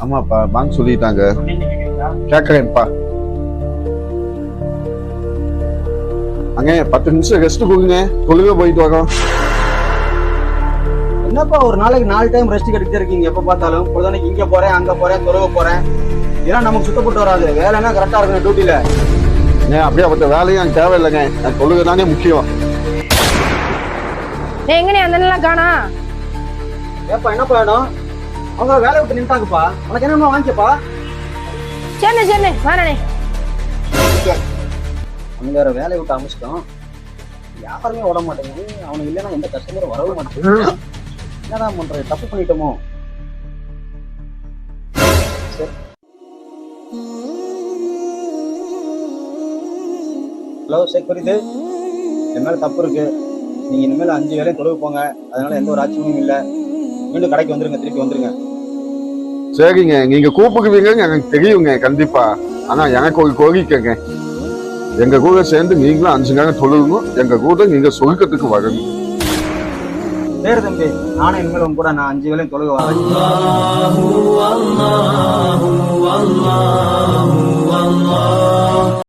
ஆமாப்பா பேங்க் சொல்லிட்டாங்க. கேட்கறேன்ப்பா. அங்க 10 நிமிஷம் ரெஸ்ட் கொடுங்க, தொழுக போயிட்டு வரோம். என்னப்பா ஒரு நாளைக்கு 4 டைம் ரெஸ்ட் எடுத்துட்டு இருக்கீங்க? எப்ப பார்த்தாலும் பொழுதானைக்கு இங்க போறேன் அங்க போறேன் தொழுக போறேன், இதெல்லாம் நமக்கு சுத்தப்பட்டு வராது. வேலைன்னா கரெக்டா இருக்கணும் டியூட்டில. அப்படியே அப்ப வேலையும் எனக்கு தேவையில்லைங்க, எனக்கு தொழுகை தானே முக்கியம். எங்கனே அந்த நல்லா காணா? ஏப்பா என்னப்பா வேணும்? அவங்க வேலை விட்டு நின்ட்டாங்கப்பா, உனக்கு என்ன வாங்கிக்கப்பா. சரி சரி வேணே. அவங்க வேற வேலையை விட்டு அமைச்சிட்டோம், வியாபாரமே ஓட மாட்டேங்குது. அவனுக்கு இல்லைன்னா எந்த கஸ்டமரும் வரவும் மாட்டேங்குது. என்னதான் பண்றது, தப்பு பண்ணிட்டோமோ? ஹலோ செக்யூரிட்டி, என் மேல தப்பு இருக்கு. நீங்க இனிமேல் 5 வேலையும் தொழுவு போங்க, அதனால எந்த ஒரு ஆட்சியமும் இல்லை. மீண்டும் கடைக்கு வந்துருங்க, திருப்பி வந்துருங்க. சரிங்க, நீங்க கூப்பிடுவீங்க எனக்கு தெரியுங்க கண்டிப்பா. ஆனா எனக்கு ஒரு கோரிக்கைங்க, எங்க கூட சேர்ந்து நீங்களும் 5 நேரம் தொழுகணும், எங்க கூட நீங்க சொர்க்கத்துக்கு வரணும். சரி தம்பி, நானும் இனிமேல் உங்க கூட நான் 5 வேலையும் தொழுக வரேன்.